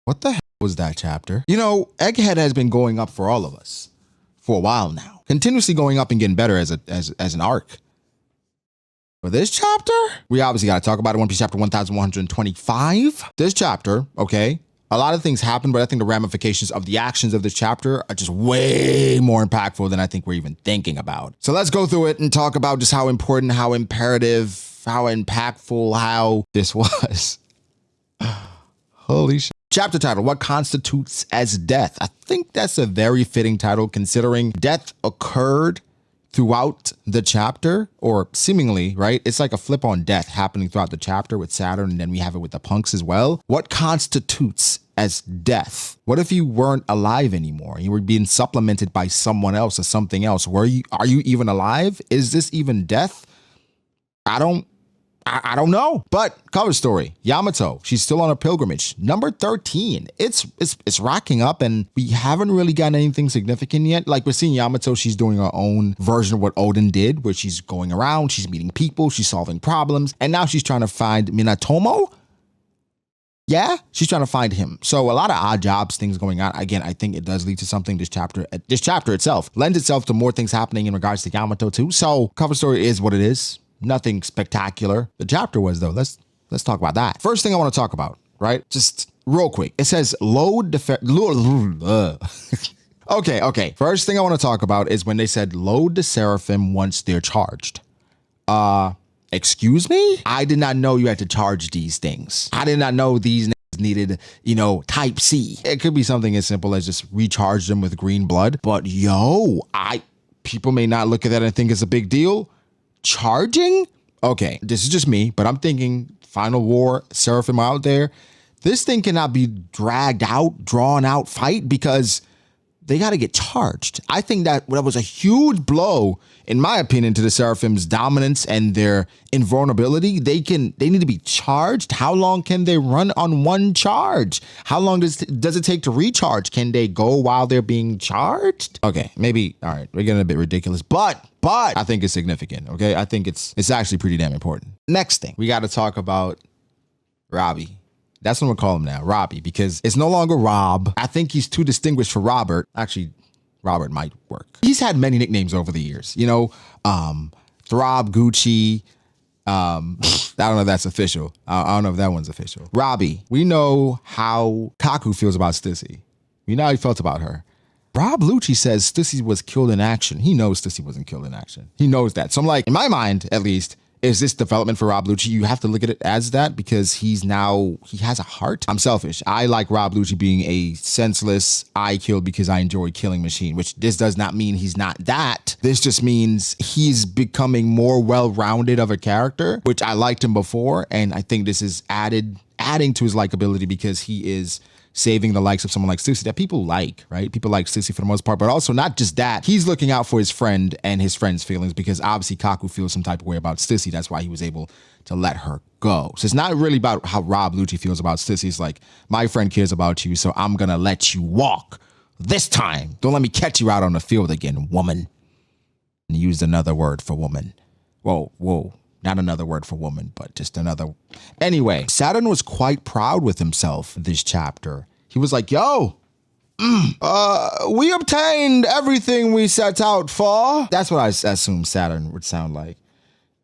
What the hell was that chapter? You know, Egghead has been going up for all of us for a while now. Continuously going up and getting better as an arc. For this chapter, we obviously got to talk about it. One Piece chapter 1125. This chapter, okay, a lot of things happen, but I think the ramifications of the actions of this chapter are just way more impactful than I think we're even thinking about. So let's go through it and talk about just how important, how imperative, how impactful, how this was. Holy shit. Chapter title, What Constitutes as Death? I think that's a very fitting title considering death occurred throughout the chapter, or seemingly, right? It's like a flip on death happening throughout the chapter with Saturn, and then we have it with the punks as well. What constitutes as death? What if you weren't alive anymore? You were being supplemented by someone else or something else. Are you even alive? Is this even death? I don't know. But cover story, Yamato, she's still on a pilgrimage. Number 13. It's racking up and we haven't really gotten anything significant yet. Like we're seeing Yamato, she's doing her own version of what Oden did, where she's going around, she's meeting people, she's solving problems, and now she's trying to find Minatomo. Yeah, she's trying to find him. So a lot of odd jobs, things going on. Again, I think it does lead to something. This chapter itself lends itself to more things happening in regards to Yamato too. So cover story is what it is. Nothing spectacular. The chapter was though. Let's talk about that. First thing I want to talk about, right? Just real quick. It says load Okay. First thing I want to talk about is when they said load the Seraphim once they're charged. Excuse me? I did not know you had to charge these things. I did not know these needed, type C. It could be something as simple as just recharge them with green blood. But people may not look at that and think it's a big deal. Charging? Okay, this is just me, but I'm thinking Final War, Seraphim out there. This thing cannot be dragged out, drawn out fight because they got to get charged. I think that was a huge blow, in my opinion, to the Seraphim's dominance and their invulnerability. They need to be charged. How long can they run on one charge? How long does it take to recharge? Can they go while they're being charged? Okay, maybe, all right, we're getting a bit ridiculous, but I think it's significant, okay? I think it's actually pretty damn important. Next thing, we got to talk about Robbie. That's what we'll call him now, Robbie, because it's no longer Rob. I think he's too distinguished for Robert. Actually, Robert might work. He's had many nicknames over the years, Throb, Gucci. I don't know if that's official. I don't know if that one's official. Robbie, we know how Kaku feels about Stussy. We know how he felt about her. Rob Lucci says Stussy was killed in action. He knows Stussy wasn't killed in action. He knows that. So I'm like, in my mind, at least, is this development for Rob Lucci? You have to look at it as that because he has a heart. I'm selfish. I like Rob Lucci being a senseless, I kill because I enjoy killing machine, which this does not mean he's not that. This just means he's becoming more well-rounded of a character, which I liked him before. And I think this is adding to his likability because he is saving the likes of someone like Stussy that people like, right? People like Stussy for the most part, but also not just that. He's looking out for his friend and his friend's feelings because obviously Kaku feels some type of way about Stussy. That's why he was able to let her go. So it's not really about how Rob Lucci feels about Stussy. It's like, my friend cares about you, so I'm going to let you walk this time. Don't let me catch you out on the field again, woman. And he used another word for woman. Whoa. Not another word for woman, but just another. Anyway, Saturn was quite proud with himself this chapter. He was like, yo, we obtained everything we set out for. That's what I assume Saturn would sound like.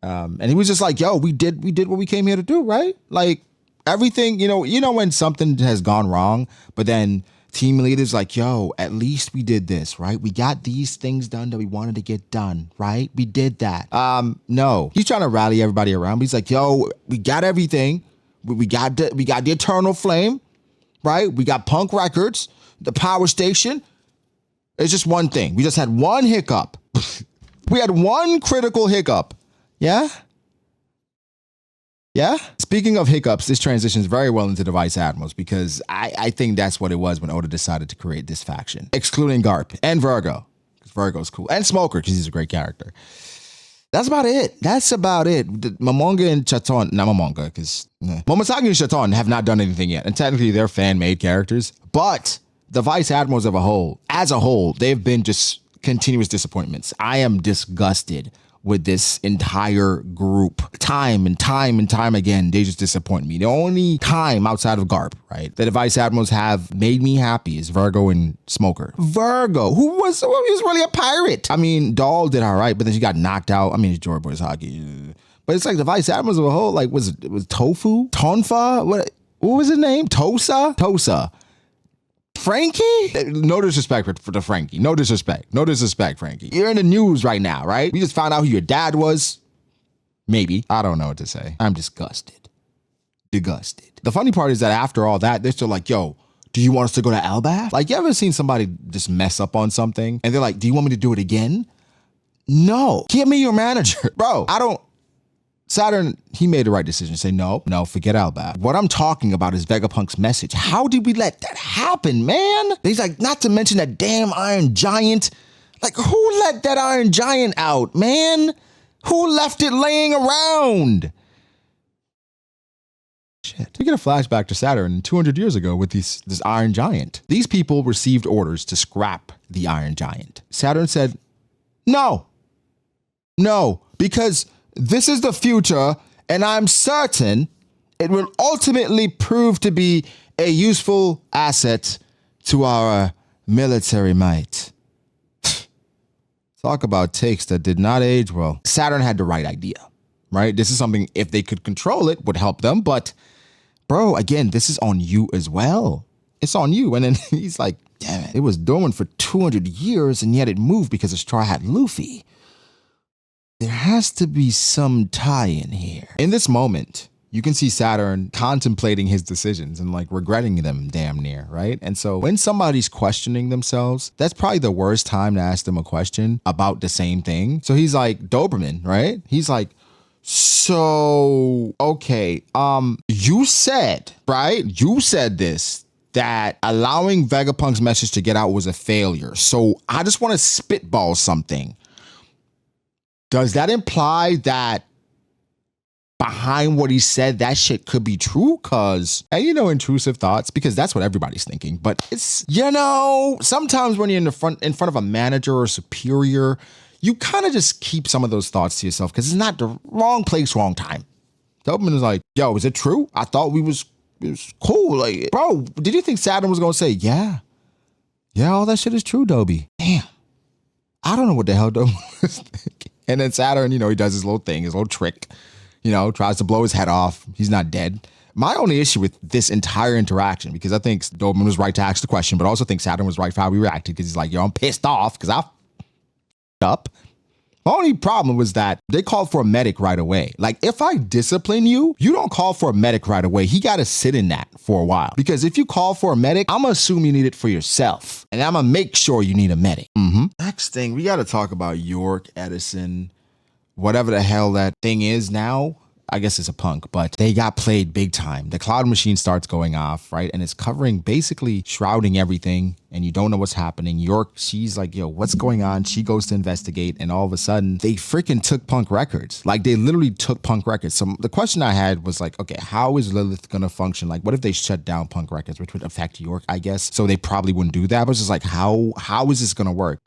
And he was just like, yo, we did what we came here to do, right? Like everything, when something has gone wrong, but then team leaders like, yo, at least we did this, right? We got these things done that we wanted to get done, right? We did that. No, he's trying to rally everybody around. He's like, yo, we got everything. We got the Eternal Flame, right? We got Punk Records, the power station. It's just one thing. We just had one hiccup. We had one critical hiccup. Yeah? Yeah. Speaking of hiccups, this transitions very well into the Vice Admirals because I think that's what it was when Oda decided to create this faction, excluding Garp and Virgo, because Virgo's cool, and Smoker because he's a great character. That's about it. Momonga and Chaton, not Momonga, because Momotagi and Chaton have not done anything yet, and technically they're fan-made characters, but the Vice Admirals as a whole, they've been just continuous disappointments. I am disgusted with this entire group. Time and time and time again, they just disappoint me. The only time outside of Garp, right, that the Vice Admirals have made me happy is Virgo and Smoker. Virgo, who was really a pirate. I mean, Dahl did all right, but then she got knocked out. I mean, it's George Boys hockey. But it's like the Vice Admirals of a whole, like, was Tofu? Tonfa? What was his name? Tosa. Frankie? No disrespect for the Frankie. No disrespect, Frankie. You're in the news right now, right? We just found out who your dad was. Maybe. I don't know what to say. I'm disgusted. The funny part is that after all that, they're still like, yo, do you want us to go to Elbath? Like, you ever seen somebody just mess up on something? And they're like, do you want me to do it again? No. Give me your manager. Bro, Saturn, he made the right decision. Say, no, forget Elbath. What I'm talking about is Vegapunk's message. How did we let that happen, man? He's like, not to mention that damn Iron Giant. Like, who let that Iron Giant out, man? Who left it laying around? Shit. We get a flashback to Saturn 200 years ago with this Iron Giant. These people received orders to scrap the Iron Giant. Saturn said, no, because this is the future, and I'm certain it will ultimately prove to be a useful asset to our military might. Talk about takes that did not age well. Saturn had the right idea, right? This is something, if they could control it, would help them. But, bro, again, this is on you as well. It's on you. And then he's like, damn it, it was dormant for 200 years, and yet it moved because the straw hat Luffy. There has to be some tie-in here. In this moment, you can see Saturn contemplating his decisions and like regretting them damn near, right? And so when somebody's questioning themselves, that's probably the worst time to ask them a question about the same thing. So he's like, Doberman, right? He's like, so, okay, you said, right? You said this, that allowing Vegapunk's message to get out was a failure. So I just want to spitball something. Does that imply that behind what he said, that shit could be true? Cause, and intrusive thoughts, because that's what everybody's thinking. But it's, sometimes when you're in front of a manager or superior, you kind of just keep some of those thoughts to yourself because it's not the wrong place, wrong time. Doberman is like, yo, is it true? I thought it was cool. Like, bro, did you think Saturn was going to say, yeah, all that shit is true, Dobie? Damn. I don't know what the hell Doberman was thinking. And then Saturn, he does his little thing, his little trick, tries to blow his head off. He's not dead. My only issue with this entire interaction, because I think Doberman was right to ask the question, but I also think Saturn was right for how he reacted, because he's like, yo, I'm pissed off because I up. My only problem was that they called for a medic right away. Like, if I discipline you, you don't call for a medic right away. He got to sit in that for a while. Because if you call for a medic, I'm going to assume you need it for yourself. And I'm going to make sure you need a medic. Next thing, we got to talk about York, Edison, whatever the hell that thing is now. I guess it's a punk, but they got played big time. The cloud machine starts going off, right? And it's covering, basically shrouding everything, and you don't know what's happening. York, she's like, yo, what's going on? She goes to investigate, and all of a sudden, they freaking took Punk Records. Like, they literally took Punk Records. So the question I had was like, okay, how is Lilith gonna function? Like, what if they shut down Punk Records, which would affect York, I guess? So they probably wouldn't do that. But it's just like, how is this gonna work?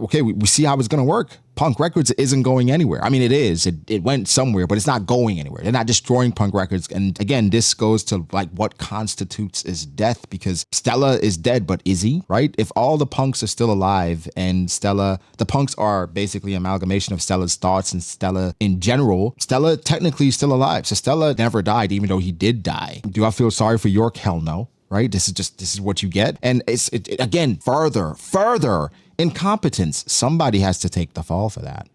Okay, we see how it's gonna work. Punk Records isn't going anywhere. I mean, it is. It went somewhere, but it's not going anywhere. They're not destroying Punk Records. And again, this goes to like what constitutes as death, because Stella is dead, but is he, right? If all the punks are still alive and Stella, the punks are basically amalgamation of Stella's thoughts and Stella in general, Stella technically is still alive. So Stella never died, even though he did die. Do I feel sorry for York? Hell no. Right? This is what you get. And it's again, further incompetence. Somebody has to take the fall for that.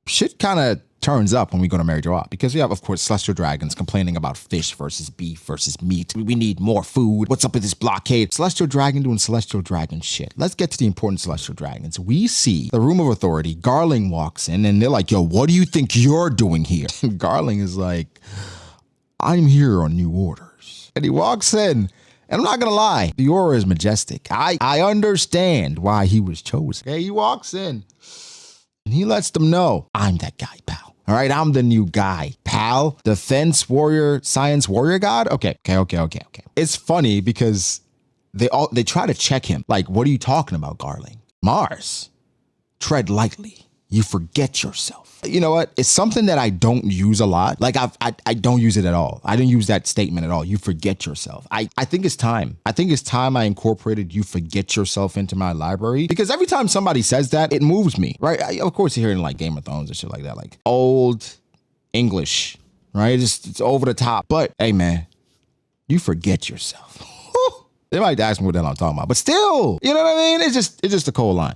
Shit kind of turns up when we go to Mary Jo, because we have, of course, Celestial Dragons complaining about fish versus beef versus meat. We need more food. What's up with this blockade? Celestial Dragon doing Celestial Dragon shit. Let's get to the important Celestial Dragons. We see the Room of Authority. Garling walks in and they're like, yo, what do you think you're doing here? Garling is like, I'm here on new orders. And he walks in. And I'm not going to lie, the aura is majestic. I understand why he was chosen. Okay, he walks in and he lets them know, I'm that guy, pal. All right, I'm the new guy, pal. Defense warrior, science warrior god. Okay. It's funny because they try to check him. Like, what are you talking about, Garling? Mars, tread lightly. you forget yourself. You know what? It's something that I don't use a lot. Like I don't use it at all. I didn't use that statement at all. You forget yourself. I think it's time. I think it's time I incorporated you forget yourself into my library, because every time somebody says that, it moves me, right? Of course, you're hearing like Game of Thrones and shit like that, like old English, right? It's over the top. But hey, man, you forget yourself. They might ask me what the hell I'm talking about, but still, you know what I mean? It's just a cold line.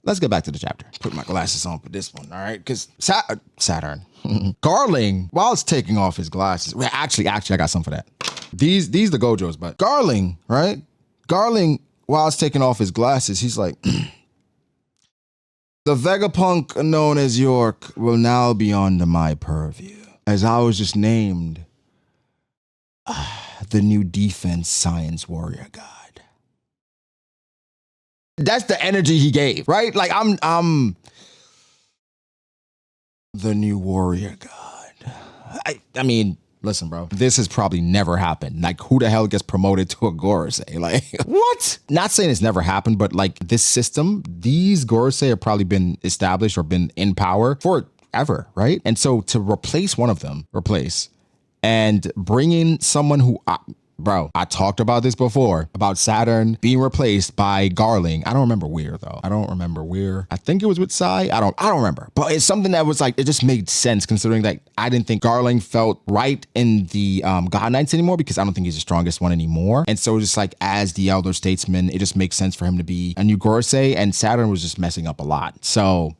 Let's get back to the chapter. Put my glasses on for this one, all right? Because Saturn, Garling, while it's taking off his glasses, well, actually, I got some for that. These the Gojos, but Garling, right? Garling, while it's taking off his glasses, he's like, the Vegapunk known as York will now be under my purview, as I was just named the new defense science warrior god. That's the energy he gave, right? Like I'm the new warrior god. I mean, listen, bro, this has probably never happened. Like, who the hell gets promoted to a Gorosei? Like, what? Not saying it's never happened, but like this system, these Gorosei have probably been established or been in power forever, right? And so to replace one of them, and bring in someone who, bro, I talked about this before, about Saturn being replaced by Garling. I don't remember where, though. I think it was with Sai. I don't remember. But it's something that was like, it just made sense, considering that I didn't think Garling felt right in the God Knights anymore, because I don't think he's the strongest one anymore. And so just like, as the elder statesman, it just makes sense for him to be a new Gorosei, and Saturn was just messing up a lot. So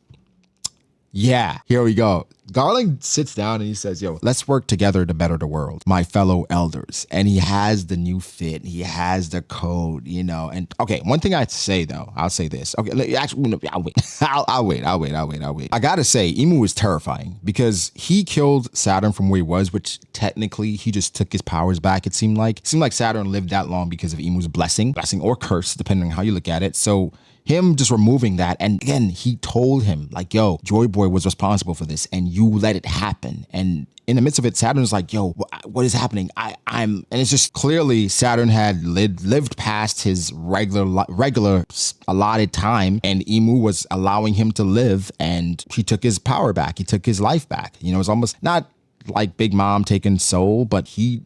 yeah, here we go. Garling sits down and he says, yo, let's work together to better the world, my fellow elders. And he has the new fit. He has the code, you know. And okay, one thing I'd say, though, I'll say this. Okay, actually, no, I'll wait. I'll wait. I gotta say, Imu is terrifying, because he killed Saturn from where he was, which technically he just took his powers back, it seemed like. It seemed like Saturn lived that long because of Imu's blessing or curse, depending on how you look at it. So him just removing that, and again, he told him, like, yo, Joy Boy was responsible for this, and you let it happen. And in the midst of it, Saturn's like, yo, what is happening? And it's just clearly Saturn had lived past his regular allotted time, and Imu was allowing him to live, and he took his power back. He took his life back. You know, it's almost not like Big Mom taking soul, but you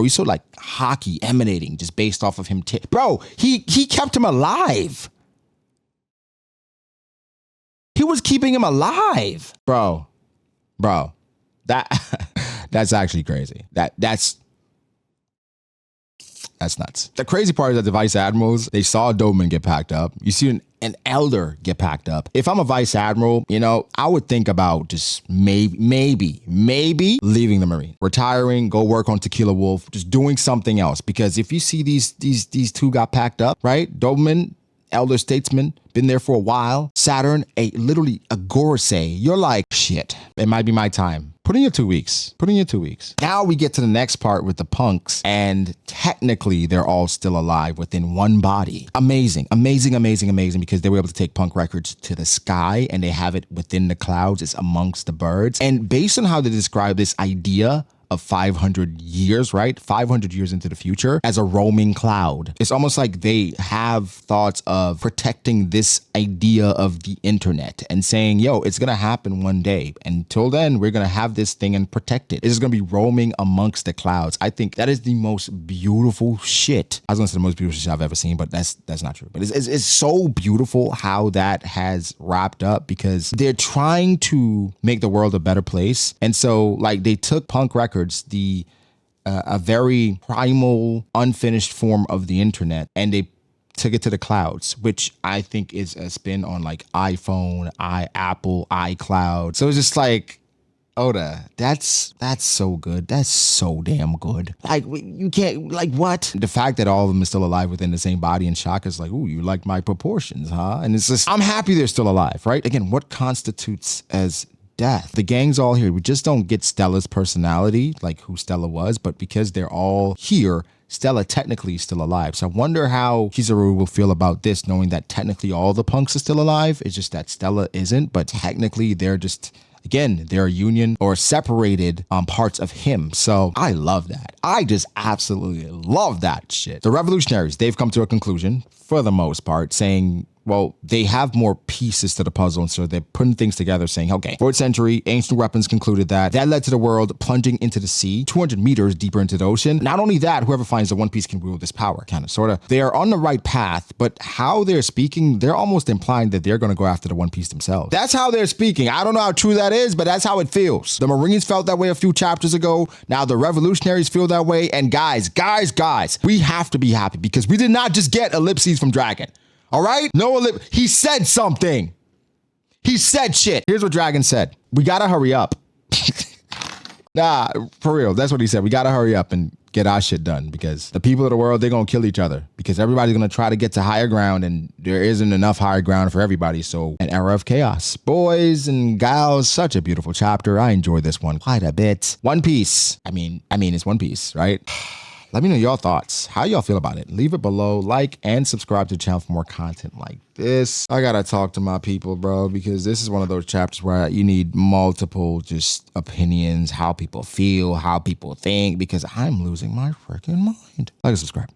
saw like hockey emanating just based off of him. Bro, he kept him alive. He was keeping him alive, bro. That's actually crazy. That's nuts. The crazy part is that the vice admirals, they saw a Doberman get packed up. You see an elder get packed up. If I'm a vice admiral, you know, I would think about just maybe leaving the Marine, retiring, go work on Tequila Wolf, just doing something else. Because if you see these two got packed up, right? Doberman, elder statesman, been there for a while. Saturn, literally a Gorosei. You're like, shit, it might be my time. Put in your 2 weeks. Now we get to the next part with the punks, and technically they're all still alive within one body. Amazing, because they were able to take punk records to the sky, and they have it within the clouds. It's amongst the birds. And based on how they describe this idea of 500 years, right? 500 years into the future as a roaming cloud. It's almost like they have thoughts of protecting this idea of the internet and saying, yo, it's going to happen one day. Until then, we're going to have this thing and protect it. It's going to be roaming amongst the clouds. I think that is the most beautiful shit. I was going to say the most beautiful shit I've ever seen, but that's not true. But it's so beautiful how that has wrapped up, because they're trying to make the world a better place. And so like they took punk records, a very primal, unfinished form of the internet, and they took it to the clouds, which I think is a spin on like iPhone, Apple, iCloud. So it's just like, Oda, that's so good. That's so damn good. Like, you can't, like, what? The fact that all of them are still alive within the same body, and Shaka's like, ooh, you like my proportions, huh? And it's just, I'm happy they're still alive, right? Again, what constitutes as death? The gang's all here. We just don't get Stella's personality, like who Stella was, but because they're all here, Stella technically is still alive. So I wonder how Kizaru will feel about this, knowing that technically all the punks are still alive. It's just that Stella isn't, but technically they're just, again, they're a union or separated parts of him. So I love that. I just absolutely love that shit. The revolutionaries, they've come to a conclusion for the most part, saying well, they have more pieces to the puzzle, and so they're putting things together saying, okay, 4th century, ancient weapons concluded that led to the world plunging into the sea, 200 meters deeper into the ocean. Not only that, whoever finds the One Piece can wield this power, kind of, sort of. They are on the right path, but how they're speaking, they're almost implying that they're going to go after the One Piece themselves. That's how they're speaking. I don't know how true that is, but that's how it feels. The Marines felt that way a few chapters ago. Now the revolutionaries feel that way. And guys, we have to be happy because we did not just get ellipses from Dragon. All right? No, he said something. He said shit. Here's what Dragon said. We gotta hurry up. Nah, for real. That's what he said. We gotta hurry up and get our shit done because the people of the world, they're gonna kill each other because everybody's gonna try to get to higher ground and there isn't enough higher ground for everybody. So an era of chaos. Boys and gals, such a beautiful chapter. I enjoyed this one quite a bit. One Piece. I mean, it's One Piece, right? Let me know your thoughts. How y'all feel about it? Leave it below, like, and subscribe to the channel for more content like this. I gotta talk to my people, bro, because this is one of those chapters where you need multiple just opinions, how people feel, how people think, because I'm losing my freaking mind. Like and subscribe.